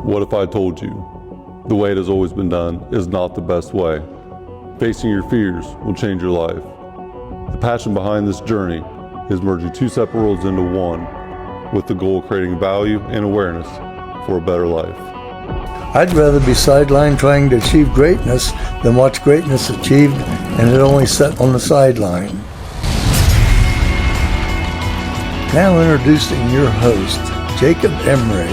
What if I told you the way it has always been done is not the best way? Facing your fears will change your life. The passion behind this journey is merging two separate worlds into one with the goal of creating value and awareness for a better life. I'd rather be sidelined trying to achieve greatness than watch greatness achieved and it only set on the sideline. Now introducing your host, Jacob Emery.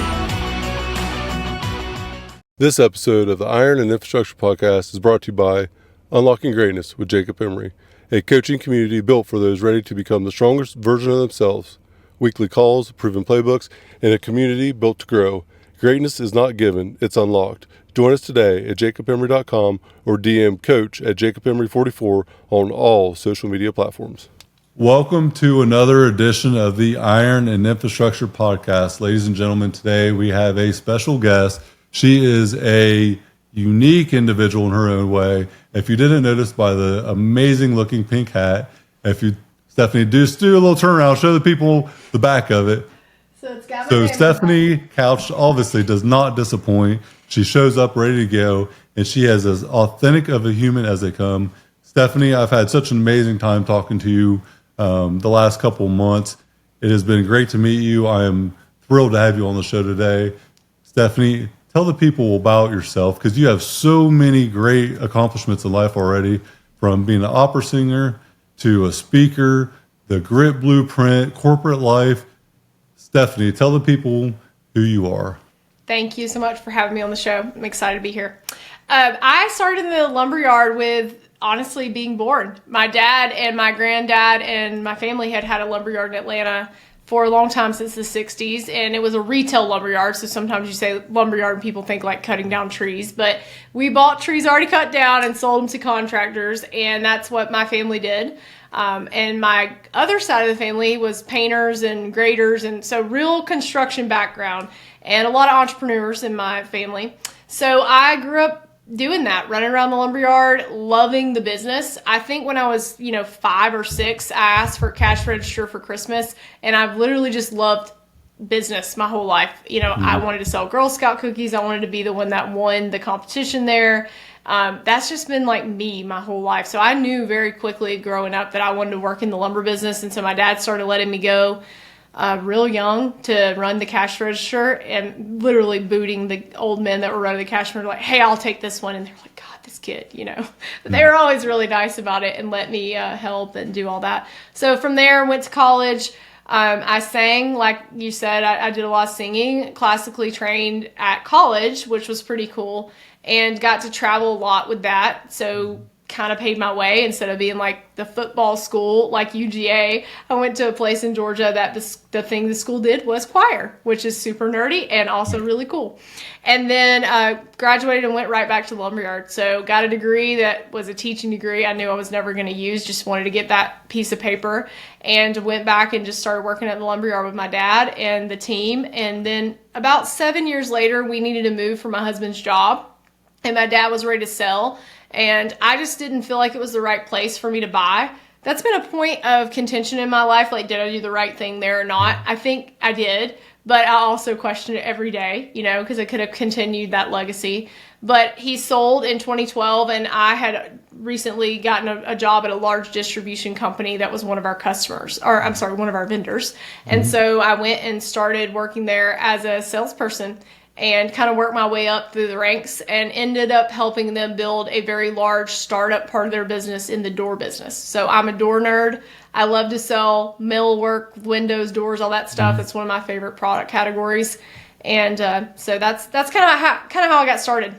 This episode of the Iron and Infrastructure Podcast is brought to you by Unlocking Greatness with Jacob Emery, a coaching community built for those ready to become the strongest version of themselves. Weekly calls, proven playbooks, and a community built to grow. Greatness is not given, it's unlocked. Join us today at jacobemery.com or DM Coach at jacobemery44 on all social media platforms. Welcome to another edition of the Iron and Infrastructure Podcast. Ladies and gentlemen, today we have a special guest. She is a unique individual in her own way. If you didn't notice by the amazing looking pink hat, Stefanie, do a little turnaround, show the people the back of it. So Stefanie Couch obviously does not disappoint. She shows up ready to go, and she is as authentic of a human as they come. Stefanie, I've had such an amazing time talking to you the last couple of months. It has been great to meet you. I am thrilled to have you on the show today. Stefanie, tell the people about yourself, because you have so many great accomplishments in life already, from being an opera singer to a speaker, the grit blueprint, corporate life. Stefanie, tell the people who you are. Thank you so much for having me on the show. I'm excited to be here. I started in the lumberyard with, honestly, being born. My dad and my granddad and my family had a lumberyard in Atlanta for a long time, since the 60s, and it was a retail lumberyard, so sometimes you say lumberyard and people think like cutting down trees, but we bought trees already cut down and sold them to contractors, and that's what my family did. And my other side of the family was painters and graders, and so real construction background, and a lot of entrepreneurs in my family. So I grew up doing that, running around the lumberyard, loving the business. I think when I was, 5 or 6, I asked for a cash register for Christmas, and I've literally just loved business my whole life. I wanted to sell Girl Scout cookies. I wanted to be the one that won the competition there. That's just been like me my whole life. So I knew very quickly growing up that I wanted to work in the lumber business. And so my dad started letting me go real young to run the cash register, and literally booting the old men that were running the cash register, like, hey, I'll take this one. And they're like, God, this kid, But they were always really nice about it and let me help and do all that. So from there, went to college. I sang, like you said, I did a lot of singing, classically trained at college, which was pretty cool, and got to travel a lot with that. So kind of paid my way. Instead of being like the football school, like UGA, I went to a place in Georgia that the thing the school did was choir, which is super nerdy and also really cool. And then graduated and went right back to the lumberyard. So got a degree that was a teaching degree I knew I was never going to use, just wanted to get that piece of paper, and went back and just started working at the lumberyard with my dad and the team. And then about 7 years later, we needed to move for my husband's job, and my dad was ready to sell. And I just didn't feel like it was the right place for me to buy. That's been a point of contention in my life. Like, did I do the right thing there or not? I think I did, but I also question it every day, because I could have continued that legacy. But he sold in 2012, and I had recently gotten a job at a large distribution company that was one of our customers, one of our vendors. And so I went and started working there as a salesperson, and kind of worked my way up through the ranks, and ended up helping them build a very large startup part of their business in the door business. So I'm a door nerd. I love to sell millwork, windows, doors, all that stuff. It's one of my favorite product categories. And so that's kind of how I got started.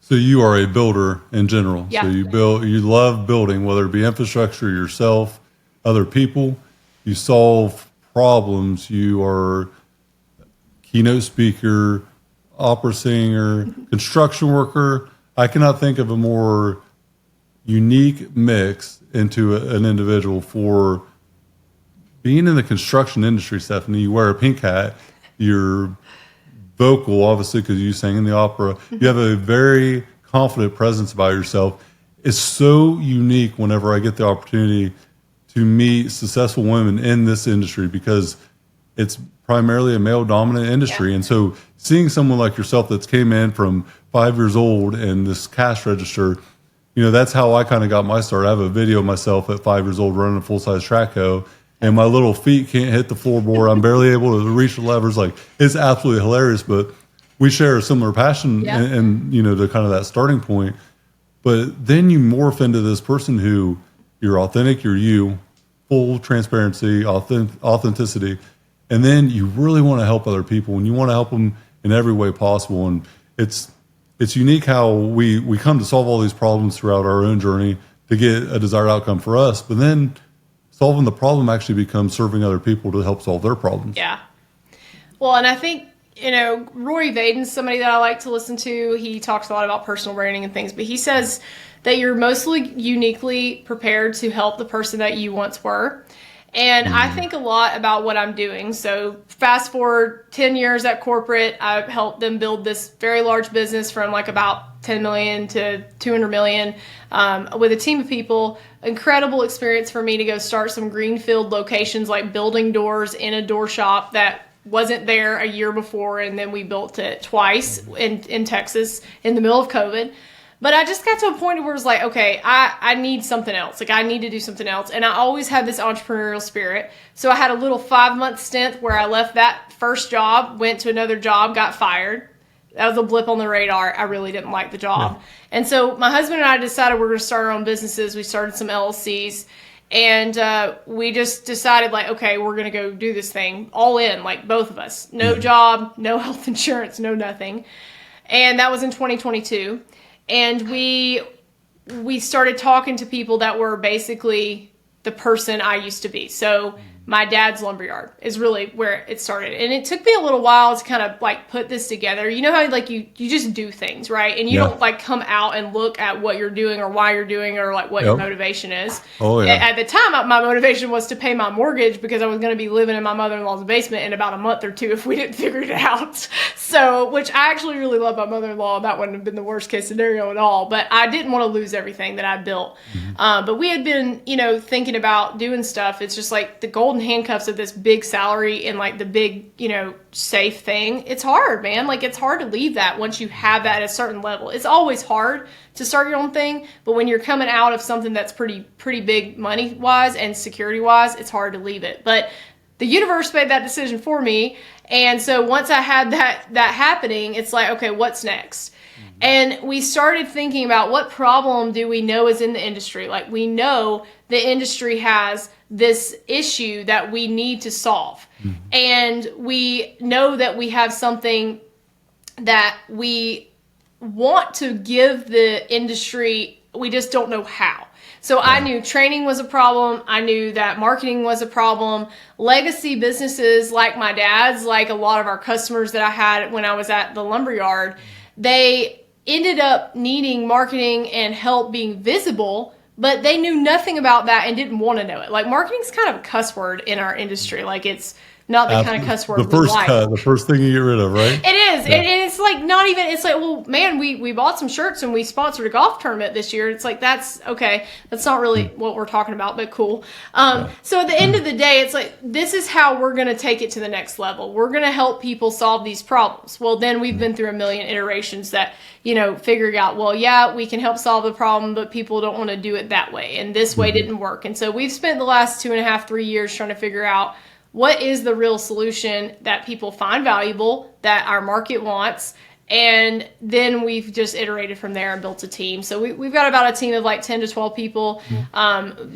So you are a builder in general. Yeah. So you love building, whether it be infrastructure, yourself, other people. You solve problems. You are keynote speaker, opera singer, construction worker. I cannot think of a more unique mix into an individual for being in the construction industry, Stefanie. You wear a pink hat. You're vocal, obviously, because you sang in the opera. You have a very confident presence about yourself. It's so unique whenever I get the opportunity to meet successful women in this industry, because it's primarily a male dominant industry. Yeah. And so seeing someone like yourself that's came in from 5 years old and this cash register, that's how I kind of got my start. I have a video of myself at 5 years old running a full-size track hoe, and my little feet can't hit the floorboard. I'm barely able to reach the levers. Like, it's absolutely hilarious, but we share a similar passion Yeah. and to kind of that starting point. But then you morph into this person who you're authentic, you're you, full transparency, authenticity. And then you really want to help other people, and you want to help them in every way possible. And it's unique how we come to solve all these problems throughout our own journey to get a desired outcome for us. But then solving the problem actually becomes serving other people to help solve their problems. Yeah. Well, and I think, Rory Vaden's somebody that I like to listen to. He talks a lot about personal branding and things, but he says that you're mostly uniquely prepared to help the person that you once were. And I think a lot about what I'm doing. So fast forward 10 years at corporate, I've helped them build this very large business from like about 10 million to 200 million with a team of people. Incredible experience for me to go start some greenfield locations, like building doors in a door shop that wasn't there a year before. And then we built it twice in Texas in the middle of COVID. But I just got to a point where it was like, okay, I need something else. Like, I need to do something else. And I always had this entrepreneurial spirit. So I had a little 5-month stint where I left that first job, went to another job, got fired. That was a blip on the radar. I really didn't like the job. Yeah. And so my husband and I decided we're going to start our own businesses. We started some LLCs. And we just decided, like, okay, we're going to go do this thing all in, like both of us. No job, no health insurance, no nothing. And that was in 2022. And we started talking to people that were basically the person I used to be. So my dad's lumberyard is really where it started. And it took me a little while to kind of like put this together. You know how like you just do things, right? And you don't like come out and look at what you're doing or why you're doing or like what your motivation is. Oh, yeah. At the time, my motivation was to pay my mortgage because I was going to be living in my mother-in-law's basement in about a month or two if we didn't figure it out. So, which I actually really love my mother-in-law. That wouldn't have been the worst case scenario at all. But I didn't want to lose everything that I built. But we had been, thinking about doing stuff. It's just like the golden handcuffs of this big salary and like the big, safe thing. It's hard, man. Like, it's hard to leave that once you have that at a certain level. It's always hard to start your own thing, but when you're coming out of something that's pretty big money wise and security wise, it's hard to leave it. But the universe made that decision for me. And so once I had that happening, it's like, okay, what's next? And we started thinking about what problem do we know is in the industry? Like, we know the industry has this issue that we need to solve. And we know that we have something that we want to give the industry, we just don't know how. So I knew training was a problem. I knew that marketing was a problem. Legacy businesses like my dad's, like a lot of our customers that I had when I was at the lumberyard, they ended up needing marketing and help being visible, but they knew nothing about that and didn't want to know it. Like, marketing's kind of a cuss word in our industry. Like, it's not the kind of cuss word the first thing you get rid of, right? It is. Yeah. And it's like not even, it's like, well, man, we bought some shirts and we sponsored a golf tournament this year. It's like, that's okay. That's not really what we're talking about, but cool. So at the end of the day, it's like, this is how we're going to take it to the next level. We're going to help people solve these problems. Well, then we've been through a million iterations that, figuring out, well, yeah, we can help solve the problem, but people don't want to do it that way. And this way didn't work. And so we've spent the last 2.5, 3 years trying to figure out what is the real solution that people find valuable, that our market wants, and then we've just iterated from there and built a team. So we've got about a team of like 10 to 12 people,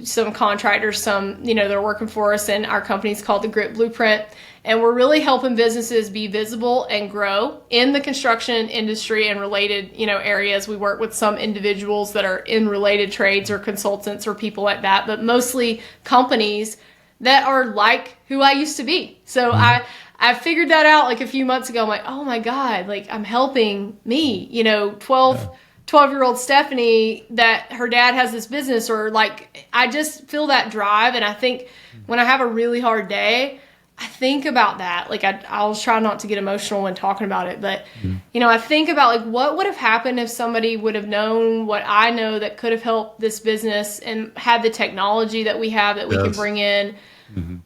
some contractors, some, they're working for us, and our company's called the Grit Blueprint. And we're really helping businesses be visible and grow in the construction industry and related, areas. We work with some individuals that are in related trades or consultants or people like that, but mostly companies that are like who I used to be. So I figured that out like a few months ago. I'm like, oh my God, like I'm helping me, 12-year-old Stefanie that her dad has this business, or like, I just feel that drive. And I think when I have a really hard day, I think about that. Like I'll try not to get emotional when talking about it, but I think about like what would have happened if somebody would have known what I know that could have helped this business and had the technology that we have that we can bring in.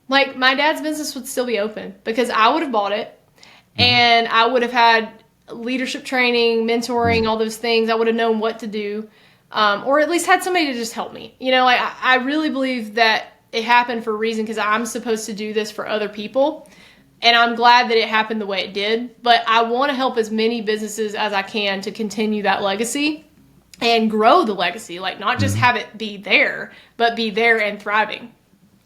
Like, my dad's business would still be open because I would have bought it and I would have had leadership training, mentoring, all those things. I would have known what to do, or at least had somebody to just help me. You know, like, I really believe that it happened for a reason because I'm supposed to do this for other people. And I'm glad that it happened the way it did. But I want to help as many businesses as I can to continue that legacy and grow the legacy. Like, not just have it be there, but be there and thriving.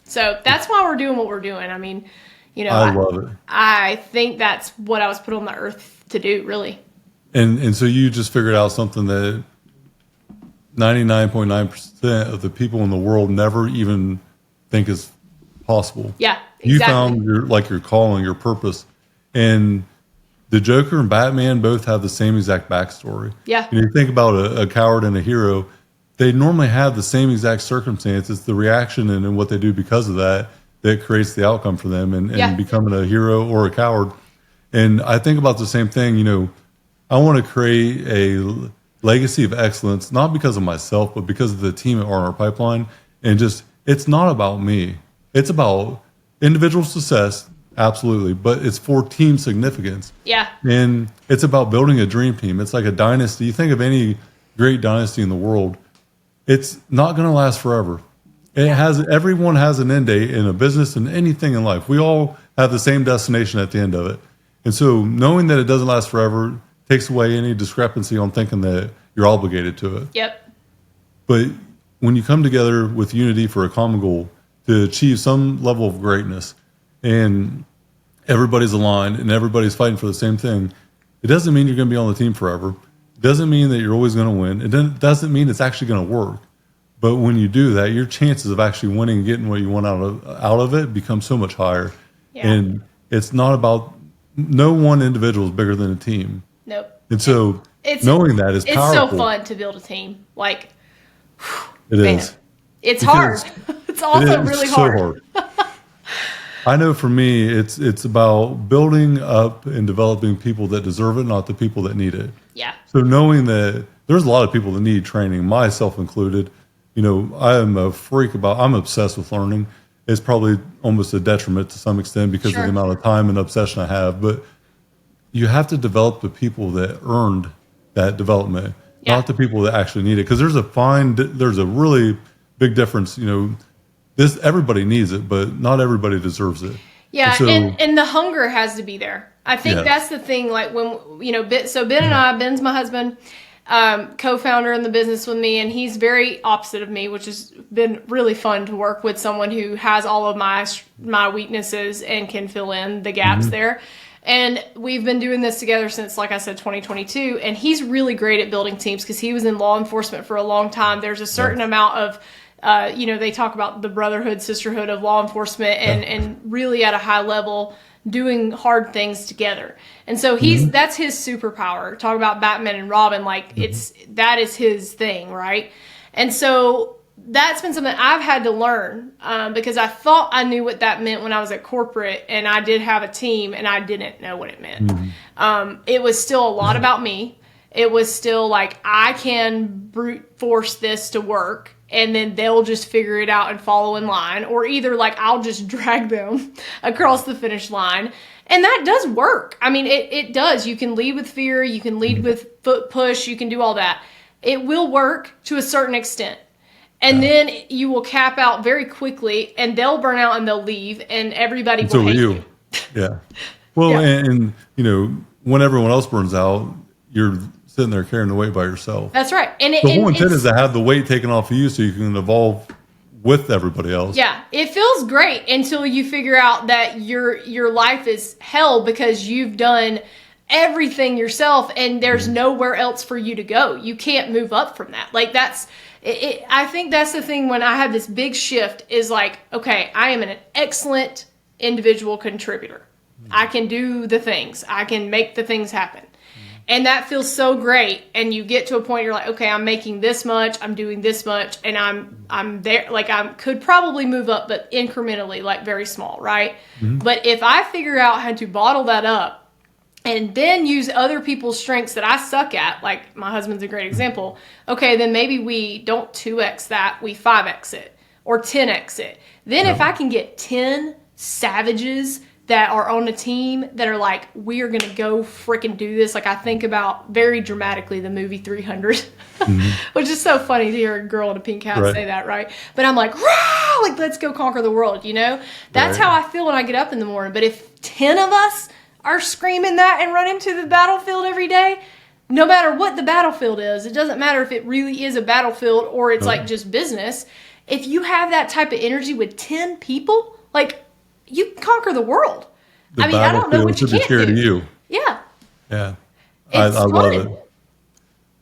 So that's why we're doing what we're doing. I mean, you know, I love it. I think that's what I was put on the earth to do, really. And so you just figured out something that 99.9% of the people in the world never even think is possible. Yeah, exactly. You found your calling, your purpose. And the Joker and Batman both have the same exact backstory. Yeah. You think about a coward and a hero, they normally have the same exact circumstances, the reaction and what they do because of that creates the outcome for them and becoming a hero or a coward. And I think about the same thing, you know, I want to create a legacy of excellence, not because of myself, but because of the team at R&R Pipeline. And just, it's not about me. It's about individual success, absolutely, but it's for team significance. Yeah. And it's about building a dream team. It's like a dynasty. You think of any great dynasty in the world, it's not going to last forever. Everyone has an end date in a business and anything in life. We all have the same destination at the end of it. And so knowing that it doesn't last forever takes away any discrepancy on thinking that you're obligated to it. Yep. But when you come together with unity for a common goal to achieve some level of greatness and everybody's aligned and everybody's fighting for the same thing, it doesn't mean you're going to be on the team forever. It doesn't mean that you're always going to win. It doesn't mean it's actually going to work. But when you do that, your chances of actually winning and getting what you want out of it become so much higher. Yeah. And it's not about, no one individual is bigger than a team. Nope. And so knowing that is powerful. It's so fun to build a team. Like, it is. It's hard. It's also really hard. So hard. I know for me, it's about building up and developing people that deserve it, not the people that need it. Yeah. So knowing that there's a lot of people that need training, myself included. You know, I'm obsessed with learning. It's probably almost a detriment to some extent because of the amount of time and obsession I have. But you have to develop the people that earned that development, not the people that actually need it. Because there's a really big difference. You know, everybody needs it, but not everybody deserves it. Yeah, and the hunger has to be there. I think that's the thing. Like, when, you know, Ben and I, Ben's my husband, co-founder in the business with me, and he's very opposite of me, which has been really fun to work with someone who has all of my weaknesses and can fill in the gaps there. And we've been doing this together since, like I said, 2022. And he's really great at building teams because he was in law enforcement for a long time. There's a certain amount of, you know, they talk about the brotherhood, sisterhood of law enforcement and really at a high level doing hard things together. And so that's his superpower. Talk about Batman and Robin, like that is his thing, right? And so that's been something I've had to learn because I thought I knew what that meant when I was at corporate and I did have a team and I didn't know what it meant. It was still a lot about me. It was still like, I can brute force this to work and then they'll just figure it out and follow in line, or either like I'll just drag them across the finish line. And that does work. I mean, it does. You can lead with fear. You can lead with foot push. You can do all that. It will work to a certain extent. And then you will cap out very quickly and they'll burn out and they'll leave and everybody will hate you. Yeah. Well, and you know, when everyone else burns out, you're sitting there carrying the weight by yourself. That's right. And the whole intent is to have the weight taken off of you so you can evolve with everybody else. Yeah. It feels great until you figure out that your life is hell because you've done everything yourself and there's nowhere else for you to go. You can't move up from that. Like, that's it. I think that's the thing when I had this big shift is like, okay, I am an excellent individual contributor. I can do the things. I can make the things happen. And that feels so great. And you get to a point you're like, okay, I'm making this much, I'm doing this much, and I'm there. Like, I could probably move up, but incrementally, like very small, right? But if I figure out how to bottle that up and then use other people's strengths that I suck at, like my husband's a great example, okay, then maybe we don't 2x that, we 5x it or 10x it. Then if I can get 10 savages that are on a team that are like, we are going to go freaking do this. Like, I think about very dramatically the movie 300, which is so funny to hear a girl in a pink hat say that, right? But I'm like, rah! Like, let's go conquer the world, you know? That's how I feel when I get up in the morning. But if 10 of us are screaming that and running to the battlefield every day, no matter what the battlefield is, it doesn't matter if it really is a battlefield or it's like just business. If you have that type of energy with 10 people, like, you can conquer the world. I mean, I don't know what you can't do. You. Yeah. Yeah. I love it.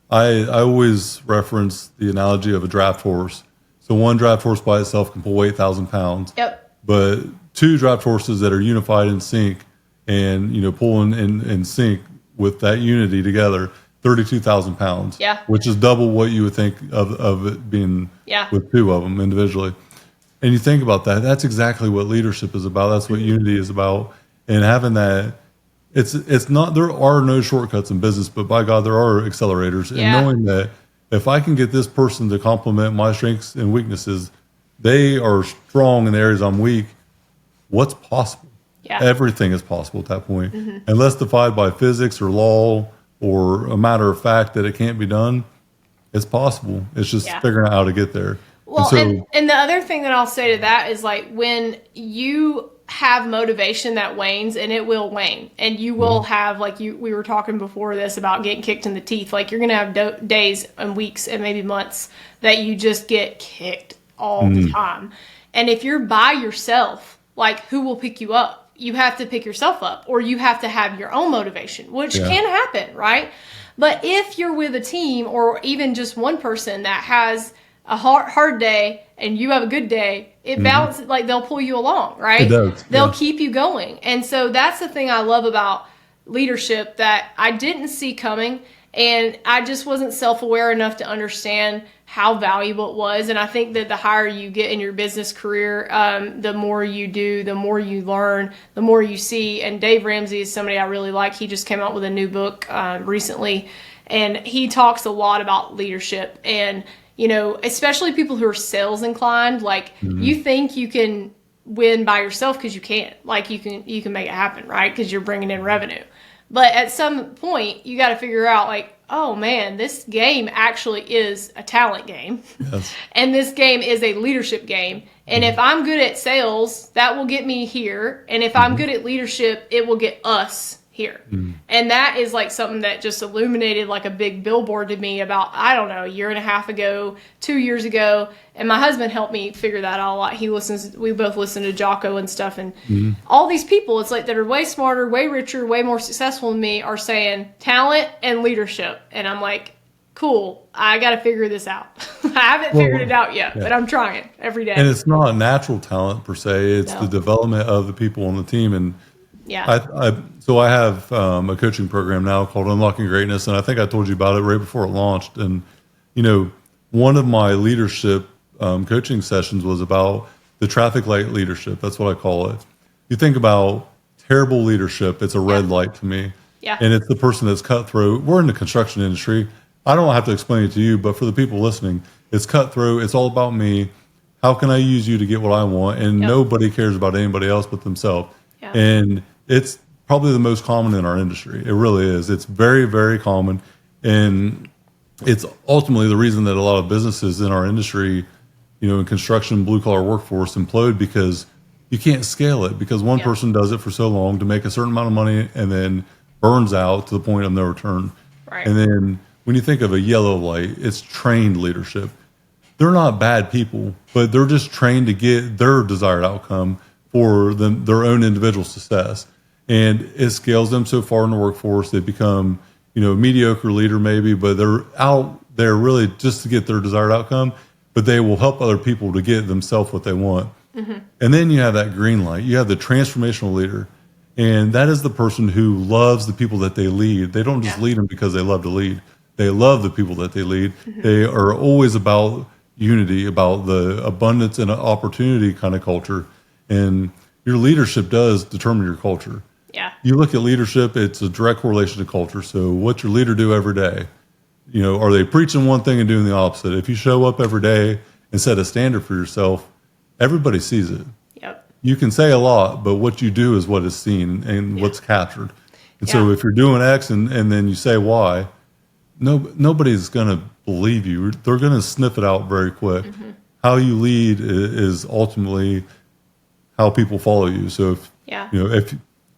I always reference the analogy of a draft horse. So one draft horse by itself can pull 8,000 pounds. Yep. But two draft horses that are unified in sync and, you know, pulling in sync with that unity together, 32,000 pounds. Yeah. Which is double what you would think of it being with two of them individually. And you think about that, that's exactly what leadership is about. That's what unity is about. And having that, it's not, there are no shortcuts in business, but by God, there are accelerators. And knowing that if I can get this person to complement my strengths and weaknesses, they are strong in the areas I'm weak, what's possible? Yeah. Everything is possible at that point. Unless defined by physics or law or a matter of fact that it can't be done, it's possible. It's just figuring out how to get there. Well, and the other thing that I'll say to that is, like, when you have motivation that wanes, and it will wane, and you will have, like, we were talking before this about getting kicked in the teeth. Like, you're going to have days and weeks and maybe months that you just get kicked all the time. And if you're by yourself, like, who will pick you up? You have to pick yourself up, or you have to have your own motivation, which can happen, right? But if you're with a team or even just one person that has a hard day and you have a good day, it balances, like, they'll pull you along, right? It does. They'll keep you going. And so that's the thing I love about leadership that I didn't see coming, and I just wasn't self-aware enough to understand how valuable it was. And I think that the higher you get in your business career, the more you do, the more you learn, the more you see. And Dave Ramsey is somebody I really like. He just came out with a new book recently, and he talks a lot about leadership. And you know, especially people who are sales inclined, like, you think you can win by yourself because you can't. Like, you can make it happen, right? Because you're bringing in revenue. But at some point, you got to figure out, like, oh man, this game actually is a talent game. Yes. And this game is a leadership game. And if I'm good at sales, that will get me here. And if I'm good at leadership, it will get us here. And that is, like, something that just illuminated like a big billboard to me about, I don't know, a year and a half ago, 2 years ago. And my husband helped me figure that out a lot. We both listen to Jocko and stuff. And all these people, it's like, that are way smarter, way richer, way more successful than me, are saying talent and leadership. And I'm like, cool, I got to figure this out. I haven't figured it out yet, but I'm trying every day. And it's not natural talent per se. It's the development of the people on the team. And so I have a coaching program now called Unlocking Greatness, and I think I told you about it right before it launched. And, you know, one of my leadership coaching sessions was about the traffic light leadership. That's what I call it. You think about terrible leadership, it's a red light to me. Yeah. And it's the person that's cutthroat. We're in the construction industry. I don't have to explain it to you, but for the people listening, it's cutthroat. It's all about me. How can I use you to get what I want? And nobody cares about anybody else but themselves. Yeah. And it's probably the most common in our industry. It really is. It's very, very common. And it's ultimately the reason that a lot of businesses in our industry, you know, in construction, blue collar workforce implode, because you can't scale it, because one person does it for so long to make a certain amount of money and then burns out to the point of no return. Right. And then when you think of a yellow light, it's trained leadership. They're not bad people, but they're just trained to get their desired outcome for their own individual success. And it scales them so far in the workforce, they become, you know, a mediocre leader maybe, but they're out there really just to get their desired outcome, but they will help other people to get themselves what they want. And then you have that green light. You have the transformational leader, and that is the person who loves the people that they lead. They don't just lead them because they love to lead. They love the people that they lead. They are always about unity, about the abundance and opportunity kind of culture. And your leadership does determine your culture. Yeah. You look at leadership, it's a direct correlation to culture. So what's your leader do every day? You know, are they preaching one thing and doing the opposite? If you show up every day and set a standard for yourself, everybody sees it. Yep. you can say a lot, but what you do is what is seen and what's captured. And so Yeah. if you're doing X and then you say Y, nobody's going to believe you. They're going to sniff it out very quick. How you lead is ultimately how people follow you. So if Yeah.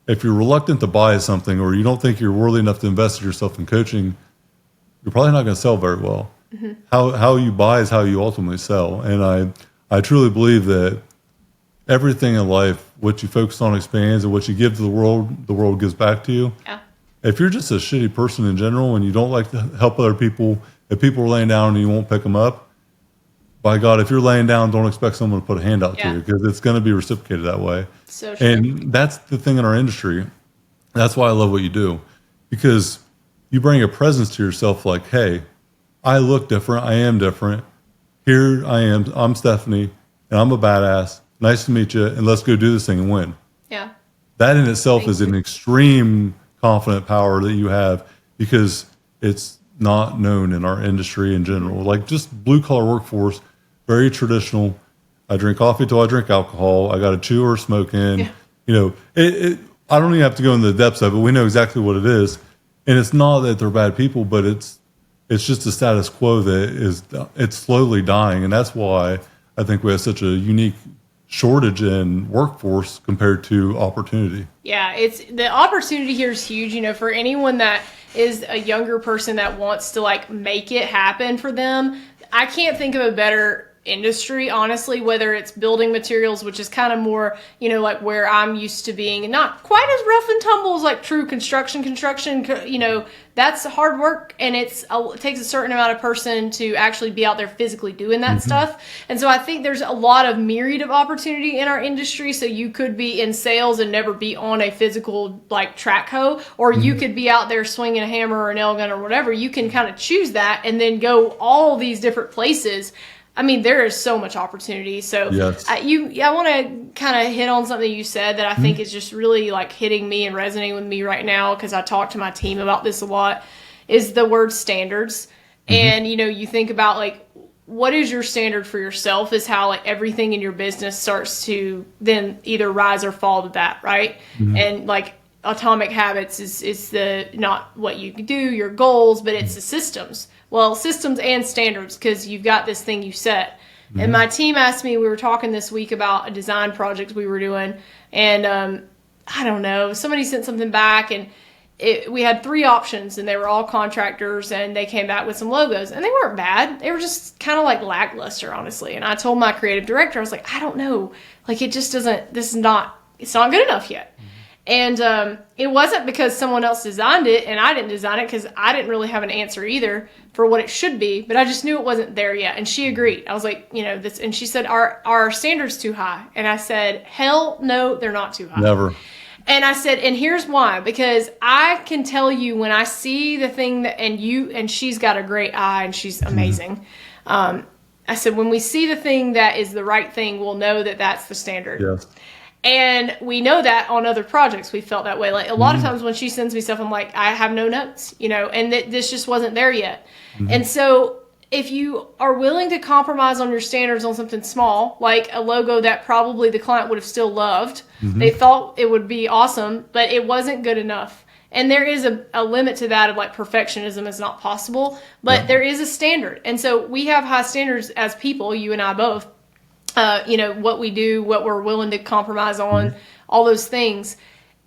if you're reluctant to buy something, or you don't think you're worthy enough to invest in yourself in coaching, you're probably not going to sell very well. How you buy is how you ultimately sell. And I truly believe that everything in life, what you focus on expands, and what you give to the world gives back to you. Yeah. If you're just a shitty person in general and you don't like to help other people, if people are laying down and you won't pick them up, by God, if you're laying down, don't expect someone to put a hand out to Yeah. you, because it's going to be reciprocated that way. So true. And that's the thing in our industry. That's why I love what you do, because you bring a presence to yourself like, hey, I look different. I am different. Here I am. I'm Stephanie, and I'm a badass. Nice to meet you, and let's go do this thing and win. Yeah. That in itself is an extreme confident power that you have, because it's not known in our industry in general. Like, just blue collar workforce, very traditional. I drink coffee till I drink alcohol. I got to chew or smoke in. Yeah. You know, I don't even have to go into the depths of it. We know exactly what it is, and it's not that they're bad people, but it's just a status quo it's slowly dying, and that's why I think we have such a unique shortage in workforce compared to opportunity. Yeah, it's the opportunity here is huge, for anyone that is a younger person that wants to like make it happen for them. I can't think of a better industry, honestly, whether it's building materials, which is kind of more, like where I'm used to being, and not quite as rough and tumble as like true construction, that's hard work, and it takes a certain amount of person to actually be out there physically doing that stuff. And so I think there's a lot of myriad of opportunity in our industry. So you could be in sales and never be on a physical like track hoe, or you could be out there swinging a hammer or a nail gun or whatever. You can kind of choose that and then go all these different places. I mean, there is so much opportunity. So Yes. I want to kind of hit on something you said that I think is just really like hitting me and resonating with me right now, because I talk to my team about this a lot, is the word standards. And, you think about like, what is your standard for yourself is how like everything in your business starts to then either rise or fall to that, right? And like Atomic Habits is the not what you do, your goals, but it's the systems. Well, systems and standards, because you've got this thing you set. And my team asked me, we were talking this week about a design project we were doing, and I don't know, somebody sent something back, and we had 3 options, and they were all contractors, and they came back with some logos, and they weren't bad. They were just kind of like lackluster, honestly. And I told my creative director, I was like, I don't know, like it just doesn't, it's not good enough yet. And it wasn't because someone else designed it and I didn't design it, because I didn't really have an answer either for what it should be, but I just knew it wasn't there yet. And she agreed. I was like, this, and she said, our standards too high. And I said, hell no, they're not too high. Never. And I said, and here's why, because I can tell you when I see the thing that, and she's got a great eye and she's amazing. I said, when we see the thing that is the right thing, we'll know that that's the standard. Yes. And we know that on other projects, we felt that way. Like a lot of times when she sends me stuff, I'm like, I have no notes, and this just wasn't there yet. And so if you are willing to compromise on your standards on something small, like a logo that probably the client would have still loved, they thought it would be awesome, but it wasn't good enough. And there is a limit to that of like perfectionism is not possible, but there is a standard. And so we have high standards as people, you and I both. What we do, what we're willing to compromise on, all those things.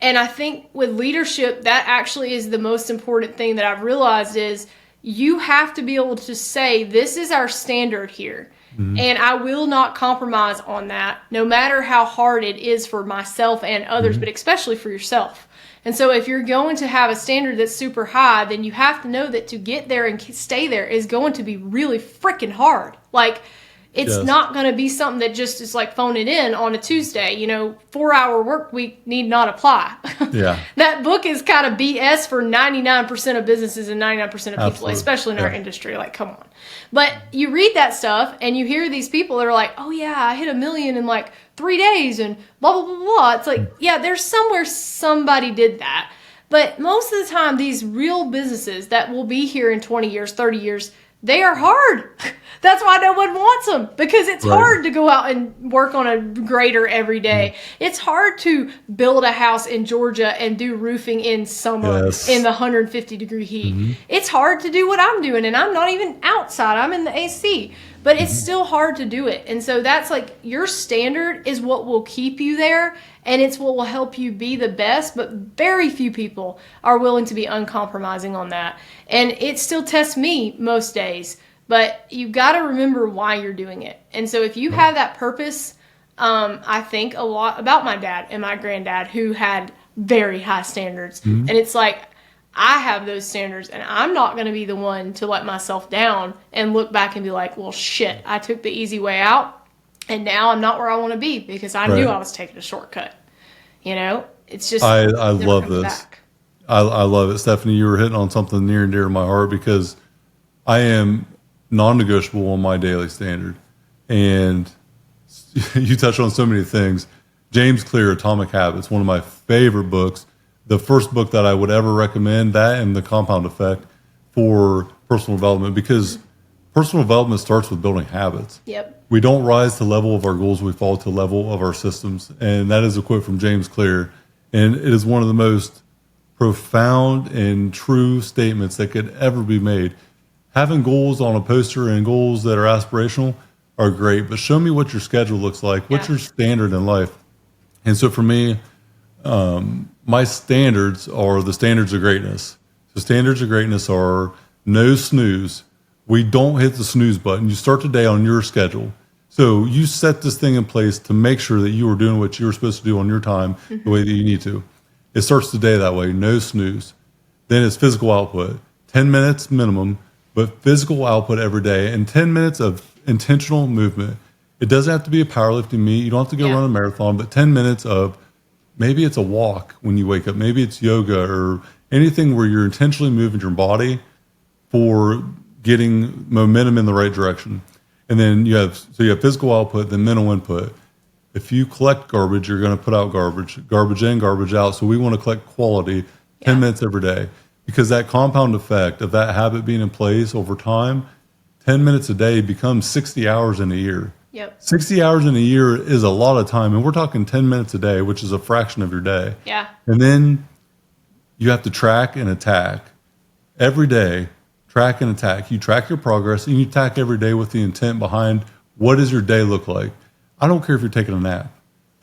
And I think with leadership, that actually is the most important thing that I've realized is you have to be able to say, this is our standard here. And I will not compromise on that, no matter how hard it is for myself and others, but especially for yourself. And so if you're going to have a standard that's super high, then you have to know that to get there and stay there is going to be really freaking hard. Like, it's not going to be something that just is like phone it in on a Tuesday. 4-hour work week need not apply. Yeah. That book is kind of BS for 99% of businesses and 99% of people, Absolutely. especially in our industry. Like, come on. But you read that stuff and you hear these people that are like, oh yeah, I hit 1 million in like 3 days and blah, blah, blah, blah. It's like, yeah, there's somewhere somebody did that. But most of the time, these real businesses that will be here in 20 years, 30 years, they are hard. That's why no one wants them, because it's hard to go out and work on a grader every day. It's hard to build a house in Georgia and do roofing in summer in the 150 degree heat. It's hard to do what I'm doing, and I'm not even outside. I'm in the AC, but it's still hard to do it. And so that's like, your standard is what will keep you there, and it's what will help you be the best. But very few people are willing to be uncompromising on that. And it still tests me most days. But you've got to remember why you're doing it. And so if you have that purpose, I think a lot about my dad and my granddad, who had very high standards. And it's like, I have those standards, and I'm not going to be the one to let myself down and look back and be like, well, shit, I took the easy way out, and now I'm not where I want to be because I knew I was taking a shortcut. You know, it's just, I love this. I love it. Stephanie, you were hitting on something near and dear to my heart, because I am non-negotiable on my daily standard. And you touched on so many things. James Clear, Atomic Habits, one of my favorite books. The first book that I would ever recommend, that and The Compound Effect, for personal development, because personal development starts with building habits. Yep. We don't rise to the level of our goals, we fall to the level of our systems. And that is a quote from James Clear. And it is one of the most profound and true statements that could ever be made. Having goals on a poster and goals that are aspirational are great, but show me what your schedule looks like. What's your standard in life? And so for me, my standards are the standards of greatness. So standards of greatness are no snooze. We don't hit the snooze button. You start the day on your schedule. So you set this thing in place to make sure that you are doing what you were supposed to do on your time, the way that you need to. It starts the day that way, no snooze. Then it's physical output, 10 minutes minimum, but physical output every day, and 10 minutes of intentional movement. It doesn't have to be a powerlifting meet. You don't have to go run a marathon, but 10 minutes of, maybe it's a walk when you wake up. Maybe it's yoga or anything where you're intentionally moving your body for getting momentum in the right direction. And then you have physical output, then mental input. If you collect garbage, you're going to put out garbage in, garbage out. So we want to collect quality 10 minutes every day. Because that compound effect of that habit being in place over time, 10 minutes a day becomes 60 hours in a year. Yep. 60 hours in a year is a lot of time. And we're talking 10 minutes a day, which is a fraction of your day. Yeah. And then you have to track and attack every day. Track and attack. You track your progress, and you attack every day with the intent behind, what does your day look like? I don't care if you're taking a nap.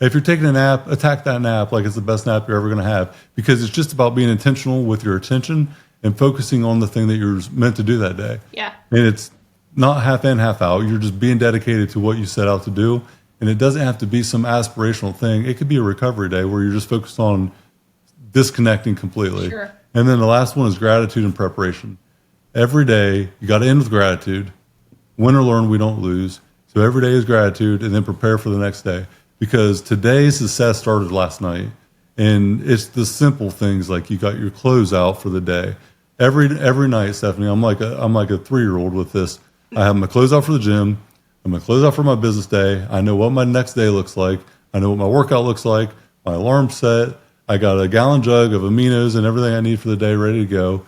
If you're taking a nap, attack that nap like it's the best nap you're ever going to have, because it's just about being intentional with your attention and focusing on the thing that you're meant to do that day. Yeah. And it's not half in, half out. You're just being dedicated to what you set out to do. And it doesn't have to be some aspirational thing. It could be a recovery day where you're just focused on disconnecting completely. Sure. And then the last one is gratitude and preparation. Every day, you got to end with gratitude. Win or learn, we don't lose. So every day is gratitude, and then prepare for the next day. Because today's success started last night. And it's the simple things, like you got your clothes out for the day. Every night, Stephanie, I'm like a 3-year-old with this. I have my clothes out for the gym. I'm my clothes out for my business day. I know what my next day looks like. I know what my workout looks like. My alarm's set. I got a gallon jug of aminos and everything I need for the day ready to go.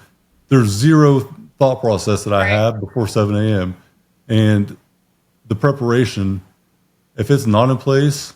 There's zero thought process that I have before 7 a.m. And the preparation, if it's not in place,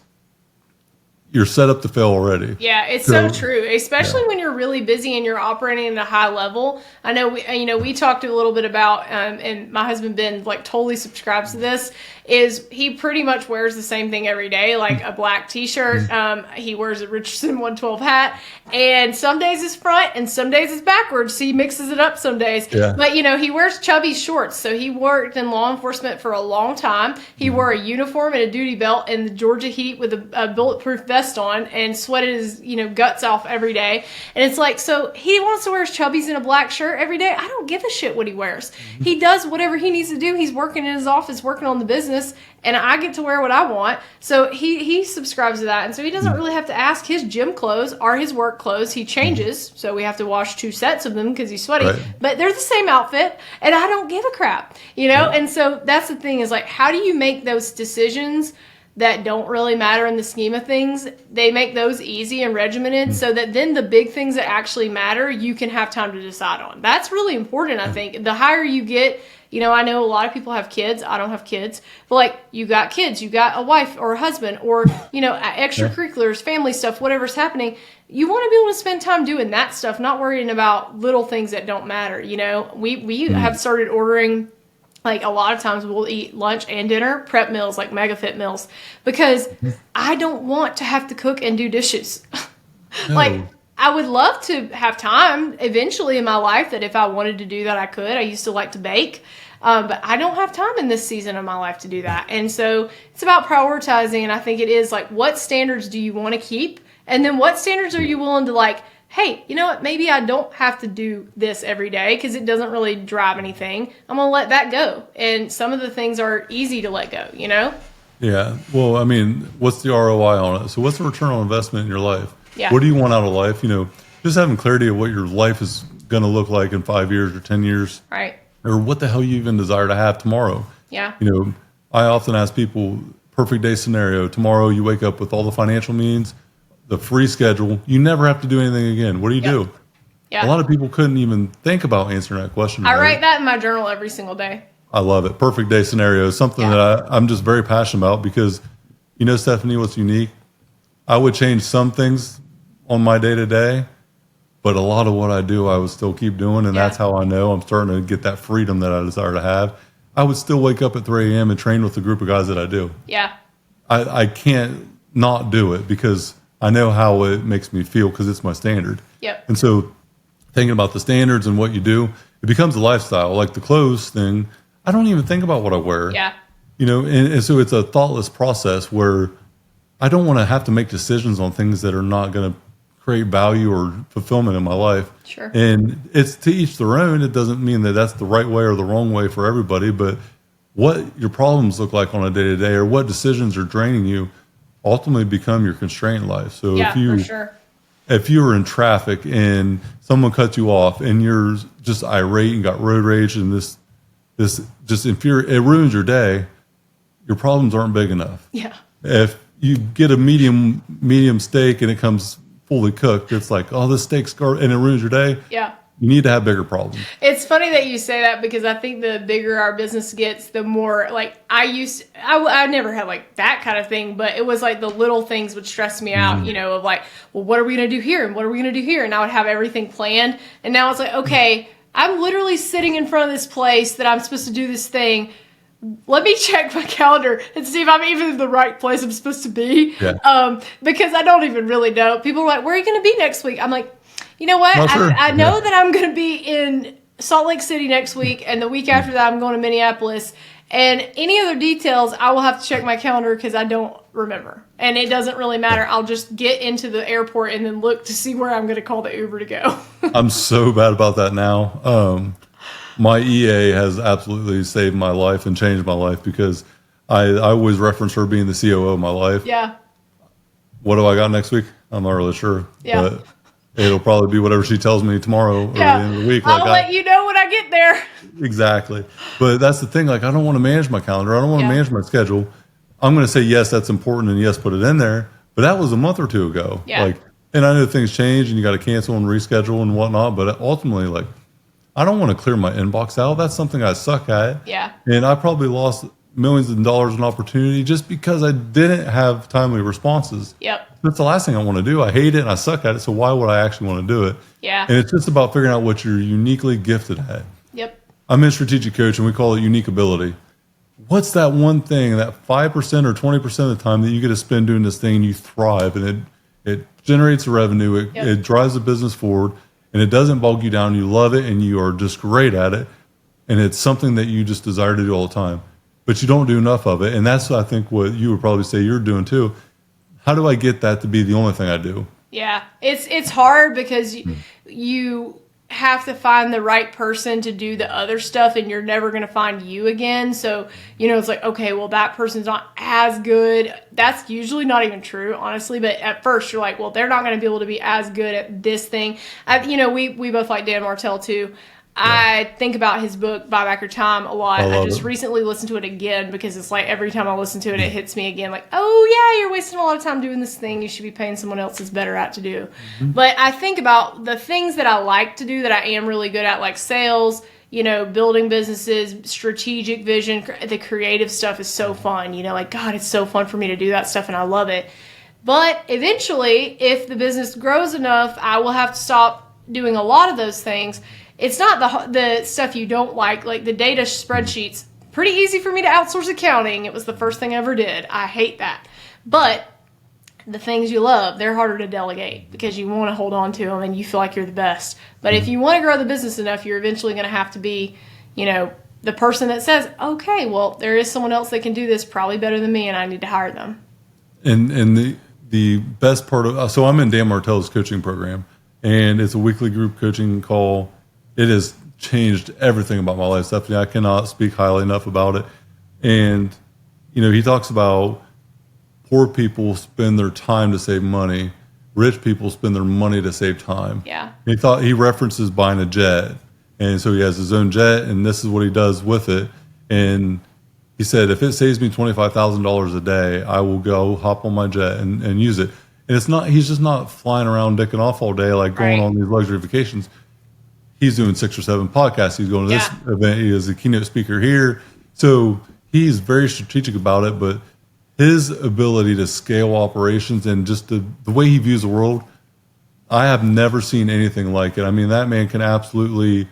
you're set up to fail already. Yeah, it's so true, especially when you're really busy and you're operating at a high level. I know we talked a little bit about, and my husband Ben like totally subscribes to this, is he pretty much wears the same thing every day, like a black t-shirt. He wears a Richardson 112 hat, and some days it's front and some days it's backwards, so he mixes it up some days. Yeah. But, he wears chubby shorts, so he worked in law enforcement for a long time. He wore a uniform and a duty belt in the Georgia heat with a bulletproof vest on and sweated his, guts off every day. And it's like, so he wants to wear his chubbies in a black shirt every day. I don't give a shit what he wears. He does whatever he needs to do. He's working in his office, working on the business, and I get to wear what I want. So he subscribes to that. And so he doesn't really have to ask. His gym clothes are his work clothes. He changes. So we have to wash 2 sets of them because he's sweaty. Right. But they're the same outfit, and I don't give a crap, And so that's the thing, is like, how do you make those decisions that don't really matter in the scheme of things, they make those easy and regimented so that then the big things that actually matter, you can have time to decide on. That's really important, I think. The higher you get, I know a lot of people have kids. I don't have kids. But, like, you got kids. You got a wife or a husband or, extracurriculars, family stuff, whatever's happening. You want to be able to spend time doing that stuff, not worrying about little things that don't matter. We have started ordering. Like, a lot of times we'll eat lunch and dinner, prep meals, like mega fit meals, because I don't want to have to cook and do dishes. No. Like, I would love to have time eventually in my life that if I wanted to do that, I could. I used to like to bake, but I don't have time in this season of my life to do that. And so it's about prioritizing, and I think it is like, what standards do you want to keep? And then what standards are you willing to, like, hey, you know what, maybe I don't have to do this every day because it doesn't really drive anything. I'm going to let that go. And some of the things are easy to let go, Yeah. Well, I mean, what's the ROI on it? So what's the return on investment in your life? Yeah. What do you want out of life? Just having clarity of what your life is going to look like in 5 years or 10 years. Right. Or what the hell you even desire to have tomorrow. Yeah. I often ask people, perfect day scenario. Tomorrow you wake up with all the financial means, the free schedule. You never have to do anything again. What do you do? Yeah. A lot of people couldn't even think about answering that question. I write that in my journal every single day. I love it. Perfect day scenario is something that I'm just very passionate about because, Stephanie, what's unique? I would change some things on my day to day, but a lot of what I do, I would still keep doing. And that's how I know I'm starting to get that freedom that I desire to have. I would still wake up at 3 a.m. and train with the group of guys that I do. Yeah. I can't not do it because I know how it makes me feel because it's my standard. Yep. And so thinking about the standards and what you do, it becomes a lifestyle. Like the clothes thing, I don't even think about what I wear. Yeah. And so it's a thoughtless process where I don't want to have to make decisions on things that are not going to create value or fulfillment in my life. Sure. And it's to each their own. It doesn't mean that that's the right way or the wrong way for everybody, but what your problems look like on a day-to-day or what decisions are draining you ultimately become your constraint in life. So for sure. If you were in traffic and someone cut you off and you're just irate and got road rage and this just it ruins your day, your problems aren't big enough. Yeah. If you get a medium steak and it comes fully cooked, it's like, oh, this steak's and it ruins your day. Yeah. You need to have bigger problems. It's funny that you say that because I think the bigger our business gets, the more, like, I never had like that kind of thing, but it was like the little things would stress me out, of like, well, what are we going to do here? And what are we going to do here? And I would have everything planned. And now it's like, okay, I'm literally sitting in front of this place that I'm supposed to do this thing. Let me check my calendar and see if I'm even in the right place I'm supposed to be. Yeah. Because I don't even really know. People are like, where are you going to be next week? I'm like, you know what? Sure. I know that I'm going to be in Salt Lake City next week, and the week after that I'm going to Minneapolis. And any other details, I will have to check my calendar because I don't remember. And it doesn't really matter. I'll just get into the airport and then look to see where I'm going to call the Uber to go. I'm so bad about that now. My EA has absolutely saved my life and changed my life because I always reference her being the COO of my life. Yeah. What do I got next week? I'm not really sure. Yeah. But it'll probably be whatever she tells me tomorrow or the end of the week. I'll let you know when I get there. Exactly. But that's the thing. Like, I don't want to manage my calendar. I don't want to manage my schedule. I'm going to say, yes, that's important. And yes, put it in there. But that was a month or two ago. Yeah. And I know things change and you got to cancel and reschedule and whatnot. But ultimately, I don't want to clear my inbox out. That's something I suck at. Yeah. And I probably lost millions of dollars in opportunity just because I didn't have timely responses. Yep. That's the last thing I want to do. I hate it and I suck at it. So why would I actually want to do it? Yeah. And it's just about figuring out what you're uniquely gifted at. Yep. I'm in strategic coach and we call it unique ability. What's that one thing, that 5% or 20% of the time that you get to spend doing this thing and you thrive and it generates revenue, it drives the business forward and it doesn't bog you down. You love it and you are just great at it. And it's something that you just desire to do all the time, but you don't do enough of it. And that's, I think, what you would probably say you're doing too. How do I get that to be the only thing I do? Yeah, it's hard because you have to find the right person to do the other stuff and you're never going to find you again. So, it's like, okay, well, that person's not as good. That's usually not even true, honestly. But at first you're like, well, they're not going to be able to be as good at this thing. We both like Dan Martell too. I think about his book, Buy Back Your Time, a lot. I just it. recently listened to it again because it's like every time I listen to it, it hits me again. Like, oh, yeah, you're wasting a lot of time doing this thing you should be paying someone else that's better at to do. But I think about the things that I like to do that I am really good at, like sales, building businesses, strategic vision. The creative stuff is so fun. Like, God, it's so fun for me to do that stuff, and I love it. But eventually, if the business grows enough, I will have to stop doing a lot of those things. It's not the stuff you don't like the data spreadsheets. Pretty easy for me to outsource accounting. It was the first thing I ever did. I hate that. But the things you love, they're harder to delegate because you want to hold on to them and you feel like you're the best. But if you want to grow the business enough, you're eventually going to have to be, the person that says, okay, well, there is someone else that can do this probably better than me and I need to hire them. And the best part of, so I'm in Dan Martell's coaching program, and it's a weekly group coaching call. It has changed everything about my life, Stephanie. I cannot speak highly enough about it. And, he talks about poor people spend their time to save money. Rich people spend their money to save time. Yeah. He references buying a jet. And so he has his own jet, and this is what he does with it. And he said, if it saves me $25,000 a day, I will go hop on my jet and use it. And he's just not flying around dicking off all day, like going on these luxury vacations. He's doing 6 or 7 podcasts. He's going to this event. He is a keynote speaker here. So he's very strategic about it, but his ability to scale operations and just the way he views the world, I have never seen anything like it. I mean, that man can absolutely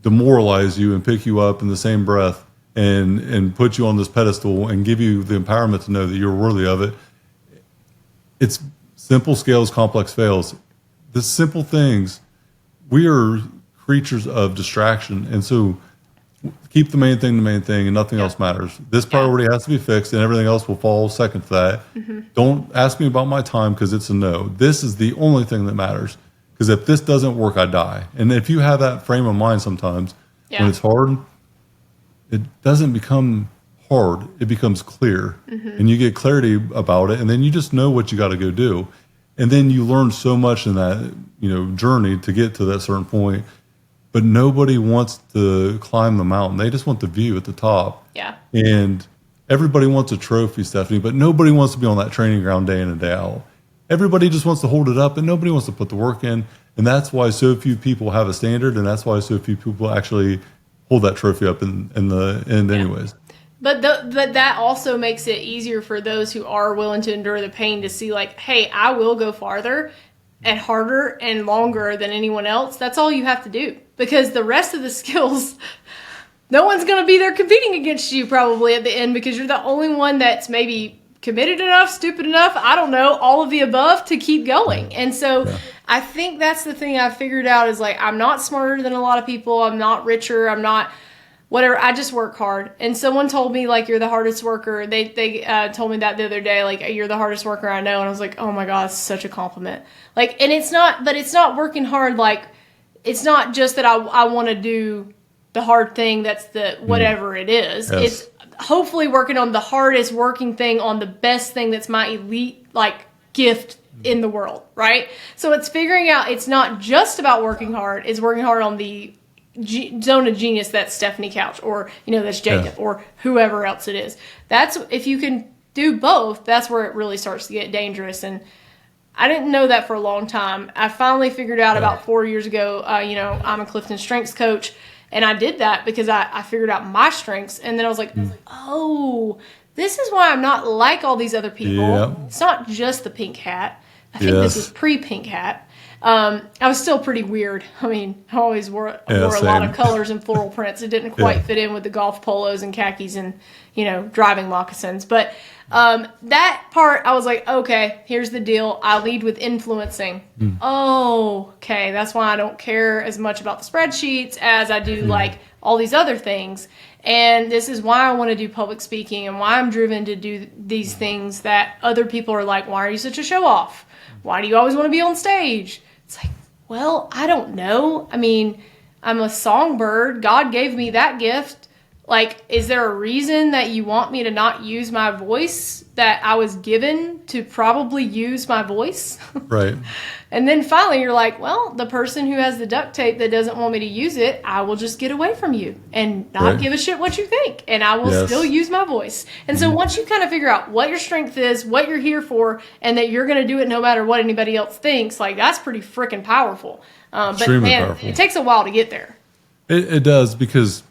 demoralize you and pick you up in the same breath and put you on this pedestal and give you the empowerment to know that you're worthy of it. It's simple scales, complex fails. The simple things, we are creatures of distraction, and so keep the main thing, and nothing else matters. This priority has to be fixed, and everything else will fall second to that. Don't ask me about my time because it's a no. This is the only thing that matters, because if this doesn't work, I die. And if you have that frame of mind sometimes, when it's hard, it doesn't become hard. It becomes clear, and you get clarity about it, and then you just know what you got to go do. And then you learn so much in that journey to get to that certain point. But nobody wants to climb the mountain. They just want the view at the top. Yeah. And everybody wants a trophy, Stephanie, but nobody wants to be on that training ground day in and day out. Everybody just wants to hold it up, and nobody wants to put the work in. And that's why so few people have a standard, and that's why so few people actually hold that trophy up in the end anyways. But that also makes it easier for those who are willing to endure the pain to see, like, hey, I will go farther and harder and longer than anyone else. That's all you have to do. Because the rest of the skills, no one's going to be there competing against you probably at the end, because you're the only one that's maybe committed enough, stupid enough, I don't know, all of the above to keep going. And so I think that's the thing I figured out is, like, I'm not smarter than a lot of people. I'm not richer. I'm not whatever. I just work hard. And someone told me, like, you're the hardest worker. They told me that the other day, like, you're the hardest worker I know. And I was like, oh my God, it's such a compliment. Like, and it's not working hard. Like, it's not just that I want to do the hard thing. That's the whatever it is. Yes. It's hopefully working on the hardest working thing on the best thing that's my elite, like, gift in the world, right? So it's figuring out it's not just about working hard. It's working hard on the zone of genius that's Stefanie Couch, or that's Jacob, or whoever else it is. That's, if you can do both, that's where it really starts to get dangerous. And I didn't know that for a long time. I finally figured out about 4 years ago, I'm a Clifton strengths coach, and I did that because I figured out my strengths. And then I was like, oh, this is why I'm not like all these other people. Yeah. It's not just the pink hat. I think this was pre-pink hat. I was still pretty weird. I mean, I always wore a lot of colors and floral prints. It didn't quite fit in with the golf polos and khakis and, driving moccasins. But that part, I was like, okay, here's the deal. I lead with influencing. Oh, okay. That's why I don't care as much about the spreadsheets as I do like all these other things. And this is why I want to do public speaking and why I'm driven to do these things that other people are like, why are you such a show off? Why do you always want to be on stage? It's like, well, I don't know. I mean, I'm a songbird. God gave me that gift. Like, is there a reason that you want me to not use my voice that I was given to probably use my voice? Right. And then finally you're like, well, the person who has the duct tape that doesn't want me to use it, I will just get away from you and not give a shit what you think. And I will still use my voice. And so once you kind of figure out what your strength is, what you're here for, and that you're going to do it no matter what anybody else thinks, like, that's pretty freaking powerful. But man, powerful. It takes a while to get there. It does, because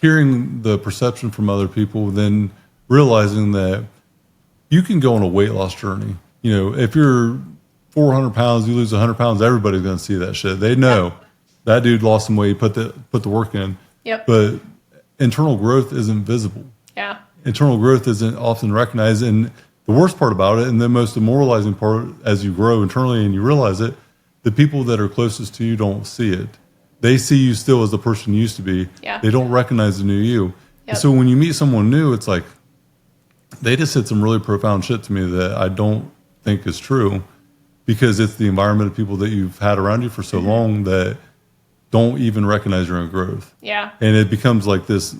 hearing the perception from other people, then realizing that you can go on a weight loss journey. You know, if you're 400 pounds, you lose 100 pounds, everybody's going to see that shit. They know that dude lost some weight, put the work in. Yep. But internal growth isn't visible. Yeah. Internal growth isn't often recognized. And the worst part about it, and the most demoralizing part as you grow internally and you realize it, the people that are closest to you don't see it. They see you still as the person you used to be. Yeah. They don't recognize the new you. Yep. So when you meet someone new, it's like, they just said some really profound shit to me that I don't think is true, because it's the environment of people that you've had around you for so long that don't even recognize your own growth. Yeah. And it becomes like this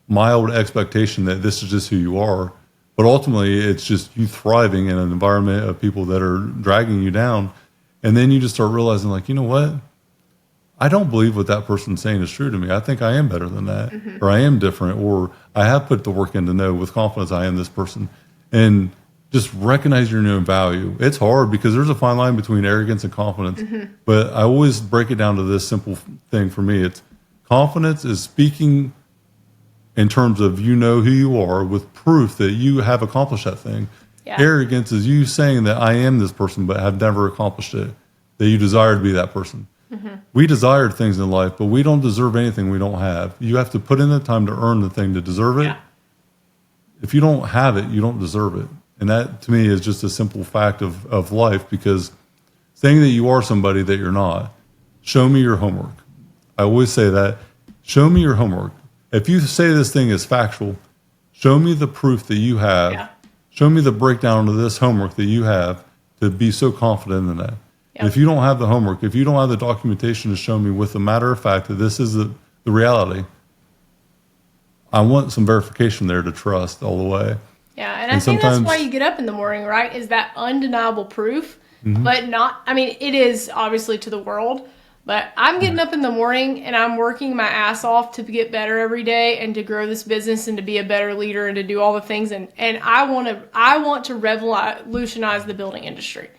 mild expectation that this is just who you are. But ultimately, it's just you thriving in an environment of people that are dragging you down. And then you just start realizing, like, you know what? I don't believe what that person's saying is true to me. I think I am better than that, or I am different, or I have put the work in to know with confidence I am this person. And just recognize your own value. It's hard because there's a fine line between arrogance and confidence. But I always break it down to this simple thing for me. It's confidence is speaking in terms of you know who you are with proof that you have accomplished that thing. Yeah. Arrogance is you saying that I am this person but have never accomplished it, that you desire to be that person. We desire things in life, but we don't deserve anything we don't have. You have to put in the time to earn the thing to deserve it. Yeah. If you don't have it, you don't deserve it. And that, to me, is just a simple fact of life, because saying that you are somebody that you're not, show me your homework. I always say that. Show me your homework. If you say this thing is factual, show me the proof that you have. Yeah. Show me the breakdown of this homework that you have to be so confident in that. Yep. If you don't have the homework, if you don't have the documentation to show me with a matter of fact that this is the reality, I want some verification there to trust all the way. Yeah, and I think that's why you get up in the morning, right? Is that undeniable proof, but not, I mean, it is obviously to the world, but I'm getting up in the morning and I'm working my ass off to get better every day and to grow this business and to be a better leader and to do all the things. And I want to revolutionize the building industry.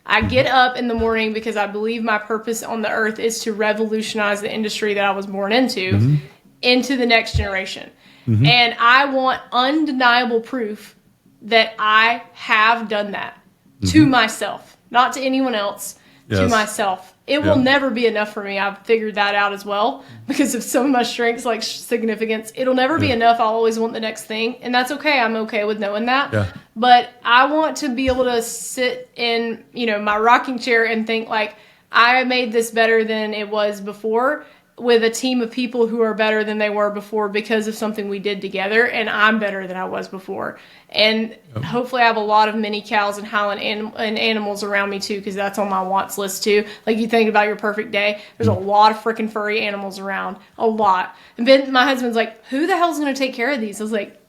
I get up in the morning because I believe my purpose on the earth is to revolutionize the industry that I was born into the next generation. And I want undeniable proof that I have done that to myself, not to anyone else, to myself. It will never be enough for me. I've figured that out as well because of some of my strengths, like significance. It'll never be enough. I'll always want the next thing. And that's okay. I'm okay with knowing that. Yeah. But I want to be able to sit in, my rocking chair and think like, I made this better than it was before, with a team of people who are better than they were before because of something we did together, and I'm better than I was before. And hopefully I have a lot of mini cows and Highland and animals around me too, because that's on my wants list too. Like, you think about your perfect day, there's a lot of freaking furry animals around, a lot. And Ben, my husband's like, who the hell's going to take care of these? I was like,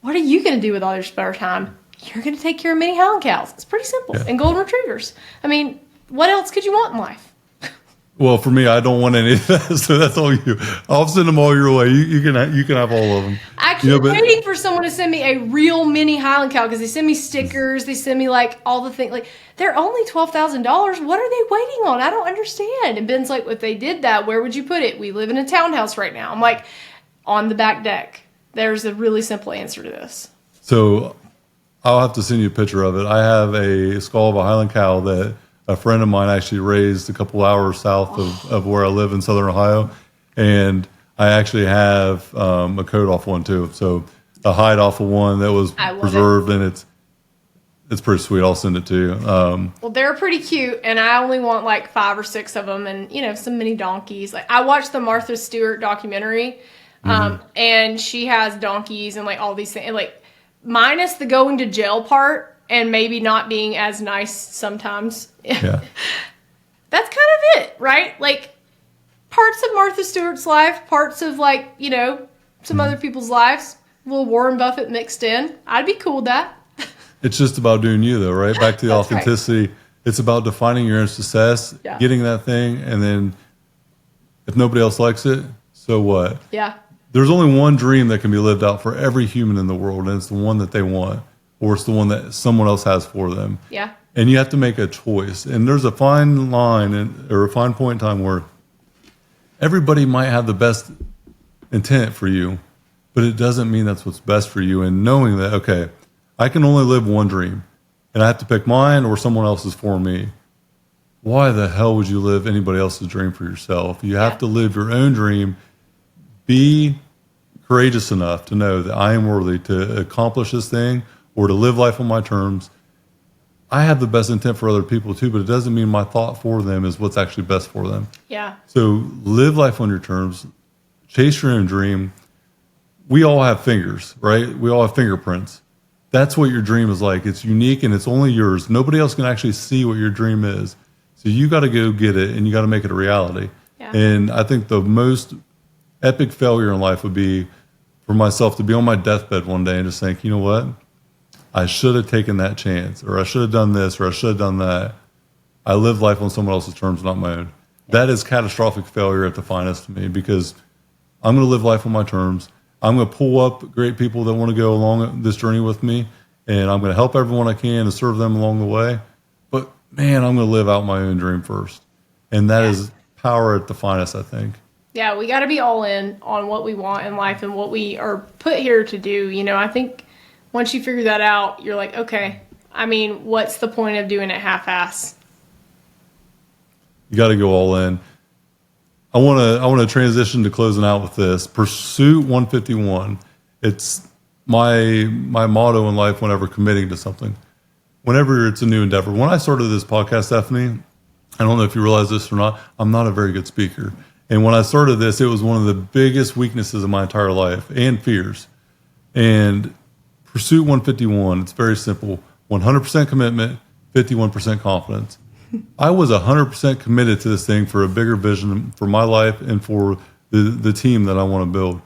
what are you going to do with all your spare time? You're going to take care of mini Highland cows. It's pretty simple. And golden retrievers. I mean, what else could you want in life? Well, for me, I don't want any of that, so that's all you. I'll send them all your way. You can have all of them. I keep waiting for someone to send me a real mini Highland cow, because they send me stickers, they send me like all the things. Like, they're only $12,000. What are they waiting on? I don't understand. And Ben's like, if they did that, where would you put it? We live in a townhouse right now. I'm like, on the back deck. There's a really simple answer to this. So I'll have to send you a picture of it. I have a skull of a Highland cow that a friend of mine actually raised a couple hours south of where I live in Southern Ohio. And I actually have a coat off one too. So a hide off of one that was preserved, and it's pretty sweet. I'll send it to you. Well, they're pretty cute, and I only want like 5 or 6 of them, and some mini donkeys. Like, I watched the Martha Stewart documentary, and she has donkeys and like all these things, and like minus the going to jail part and maybe not being as nice sometimes. Yeah. That's kind of it, right? Like, parts of Martha Stewart's life, parts of like, you know, some other people's lives, a little Warren Buffett mixed in. I'd be cool with that. It's just about doing you, though, right? Back to the authenticity. Right. It's about defining your own success, getting that thing, and then if nobody else likes it, so what? Yeah. There's only one dream that can be lived out for every human in the world, and it's the one that they want, or it's the one that someone else has for them. Yeah. And you have to make a choice. And there's a fine line or a fine point in time where everybody might have the best intent for you, but it doesn't mean that's what's best for you. And knowing that, okay, I can only live one dream, and I have to pick mine or someone else's for me. Why the hell would you live anybody else's dream for yourself? You have to live your own dream. Be courageous enough to know that I am worthy to accomplish this thing or to live life on my terms. I have the best intent for other people too, but it doesn't mean my thought for them is what's actually best for them. Yeah. So live life on your terms. Chase your own dream. We all have fingers, right? We all have fingerprints. That's what your dream is like. It's unique and it's only yours. Nobody else can actually see what your dream is. So you got to go get it and you got to make it a reality. Yeah. And I think the most epic failure in life would be for myself to be on my deathbed one day and just think, you know what? I should have taken that chance, or I should have done this, or I should have done that. I live life on someone else's terms, not my own. That is catastrophic failure at the finest to me, because I'm going to live life on my terms. I'm going to pull up great people that want to go along this journey with me, and I'm going to help everyone I can and serve them along the way. But man, I'm going to live out my own dream first. And that is power at the finest, I think. Yeah, we got to be all in on what we want in life and what we are put here to do. You know, I think once you figure that out, you're like, okay, I mean, what's the point of doing it half-ass? You got to go all in. I want to transition to closing out with this. Pursuit 151. It's my motto in life whenever committing to something. Whenever it's a new endeavor. When I started this podcast, Stefanie, I don't know if you realize this or not, I'm not a very good speaker. And when I started this, it was one of the biggest weaknesses of my entire life and fears. And Pursuit 151, it's very simple. 100% commitment, 51% confidence. I was 100% committed to this thing for a bigger vision for my life and for the team that I want to build.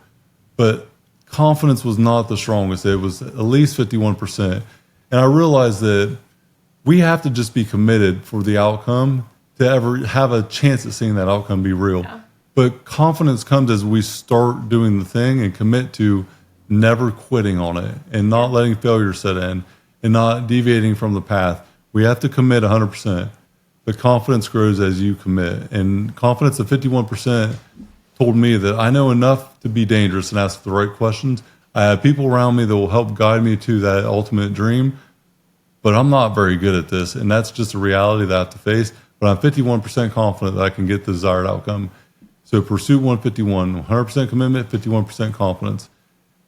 But confidence was not the strongest. It was at least 51%. And I realized that we have to just be committed for the outcome to ever have a chance at seeing that outcome be real. Yeah. But confidence comes as we start doing the thing and commit to never quitting on it and not letting failure set in and not deviating from the path. We have to commit 100%. But confidence grows as you commit. And confidence of 51% told me that I know enough to be dangerous and ask the right questions. I have people around me that will help guide me to that ultimate dream. But I'm not very good at this. And that's just a reality that I have to face. But I'm 51% confident that I can get the desired outcome. So Pursuit 151, 100% commitment, 51% confidence.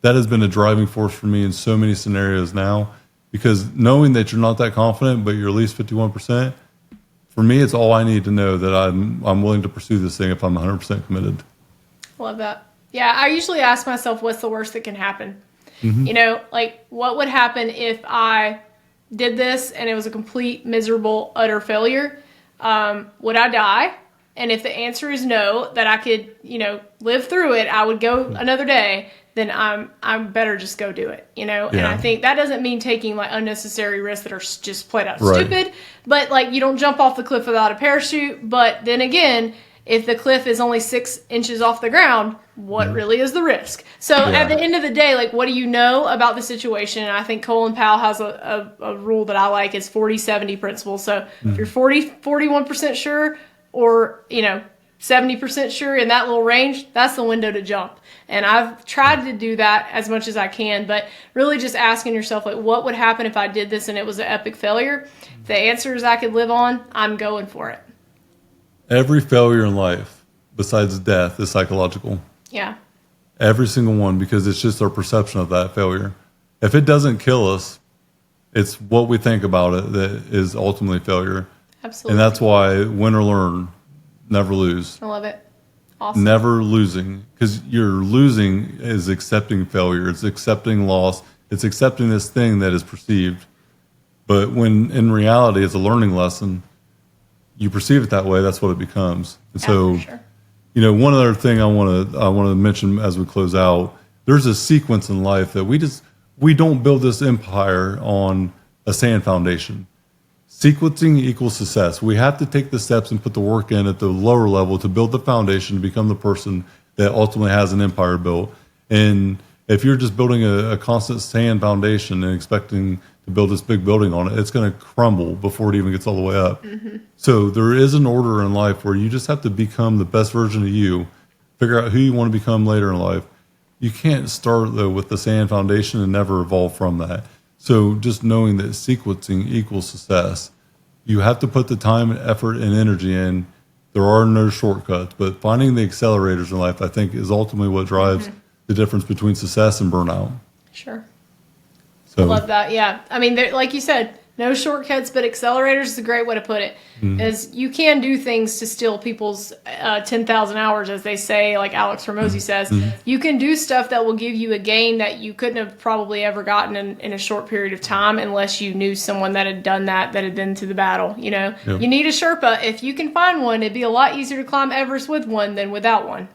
That has been a driving force for me in so many scenarios now, because knowing that you're not that confident, but you're at least 51%, for me, it's all I need to know that I'm willing to pursue this thing if I'm 100% committed. Love that. Yeah, I usually ask myself, what's the worst that can happen? Mm-hmm. You know, like, what would happen if I did this and it was a complete, miserable, utter failure? Would I die? And if the answer is no, that I could, you know, live through it, I would go another day, then I'm better just go do it, you know? Yeah. And I think that doesn't mean taking like unnecessary risks that are just played out stupid, but like you don't jump off the cliff without a parachute. But then again, if the cliff is only 6 inches off the ground, what really is the risk? So at the end of the day, like, what do you know about the situation? And I think Colin Powell has a rule that I like, is 40-70 principle. So if you're 41% sure, or, you know, 70% sure in that little range, that's the window to jump. And I've tried to do that as much as I can, but really just asking yourself, like, what would happen if I did this and it was an epic failure? If the answers I could live on, I'm going for it. Every failure in life, besides death, is psychological. Yeah. Every single one, because it's just our perception of that failure. If it doesn't kill us, it's what we think about it that is ultimately failure. Absolutely. And that's why win or learn, never lose. I love it. Awesome. Never losing, because you're losing is accepting failure. It's accepting loss. It's accepting this thing that is perceived. But when in reality it's a learning lesson, you perceive it that way, that's what it becomes. And so for sure. One other thing I want to mention as we close out, there's a sequence in life that we don't build this empire on a sand foundation. Sequencing equals success. We have to take the steps and put the work in at the lower level to build the foundation to become the person that ultimately has an empire built. And if you're just building a constant sand foundation and expecting to build this big building on it, it's going to crumble before it even gets all the way up. Mm-hmm. So there is an order in life where you just have to become the best version of you, figure out who you want to become later in life. You can't start, though, with the sand foundation and never evolve from that. So just knowing that sequencing equals success, you have to put the time and effort and energy in. There are no shortcuts, but finding the accelerators in life, I think, is ultimately what drives the difference between success and burnout. Sure. So, I love that. Yeah. I mean, like you said, no shortcuts, but accelerators is a great way to put it. As you can do things to steal people's 10,000 hours, as they say, like Alex Hormozy says. You can do stuff that will give you a gain that you couldn't have probably ever gotten in a short period of time unless you knew someone that had done that had been to the battle. You need a Sherpa. If you can find one, it'd be a lot easier to climb Everest with one than without one.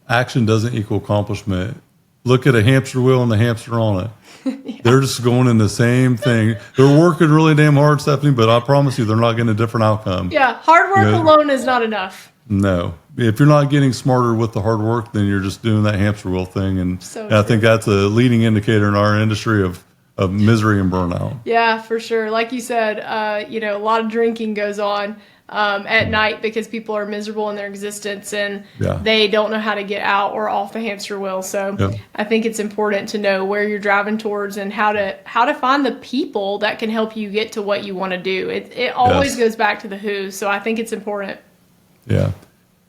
Action doesn't equal accomplishment. Look at a hamster wheel and the hamster on it. Yeah. They're just going in the same thing. They're working really damn hard, Stephanie, but I promise you they're not getting a different outcome. Yeah, hard work alone is not enough. No. If you're not getting smarter with the hard work, then you're just doing that hamster wheel thing. And I think that's a leading indicator in our industry of misery and burnout. Yeah, for sure. Like you said, a lot of drinking goes on at night because people are miserable in their existence and they don't know how to get out or off the hamster wheel. So I think it's important to know where you're driving towards and how to find the people that can help you get to what you want to do. It always goes back to the who. So I think it's important. Yeah.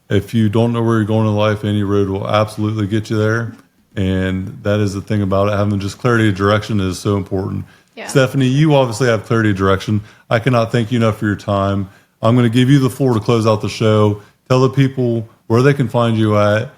If you don't know where you're going in life, any road will absolutely get you there. And that is the thing about it. Having just clarity of direction is so important. Yeah. Stephanie, you obviously have clarity of direction. I cannot thank you enough for your time. I'm going to give you the floor to close out the show. Tell the people where they can find you at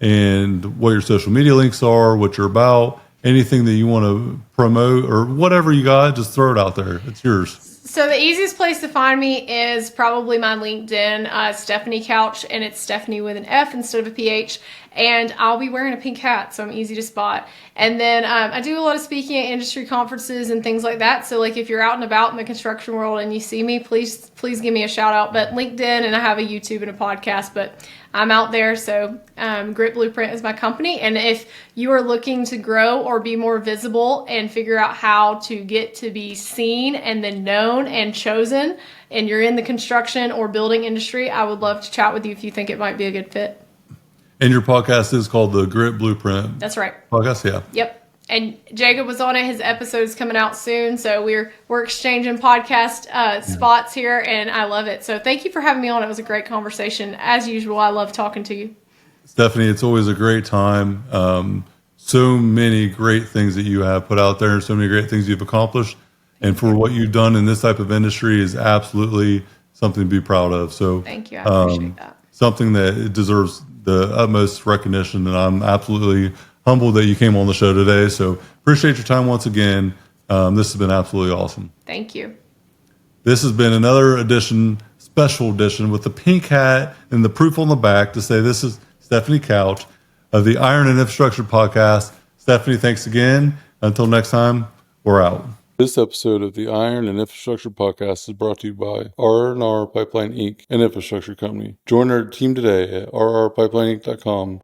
and what your social media links are, what you're about, anything that you want to promote or whatever you got, just throw it out there. It's yours. So the easiest place to find me is probably my LinkedIn, Stefanie Couch, and it's Stephanie with an F instead of a PH. And I'll be wearing a pink hat, so I'm easy to spot. And then I do a lot of speaking at industry conferences and things like that. So like if you're out and about in the construction world and you see me, please give me a shout out. But LinkedIn, and I have a YouTube and a podcast, but I'm out there. So Grit Blueprint is my company. And if you are looking to grow or be more visible and figure out how to get to be seen and then known and chosen, and you're in the construction or building industry, I would love to chat with you if you think it might be a good fit. And your podcast is called the Grit Blueprint. That's right. Podcast, yeah. Yep. And Jacob was on it. His episode is coming out soon. So we're exchanging podcast spots here, and I love it. So thank you for having me on. It was a great conversation. As usual, I love talking to you. Stephanie, it's always a great time. So many great things that you have put out there, so many great things you've accomplished. And for what you've done in this type of industry is absolutely something to be proud of. So thank you. I appreciate that. Something that deserves the utmost recognition, and I'm absolutely humbled that you came on the show today. So appreciate your time once again. This has been absolutely awesome. Thank you. This has been another special edition with the pink hat and the proof on the back to say this is Stefanie Couch of the Iron and Infrastructure Podcast. Stephanie, thanks again. Until next time, we're out. This episode of the Iron and Infrastructure Podcast is brought to you by R&R Pipeline Inc., an infrastructure company. Join our team today at rrpipelineinc.com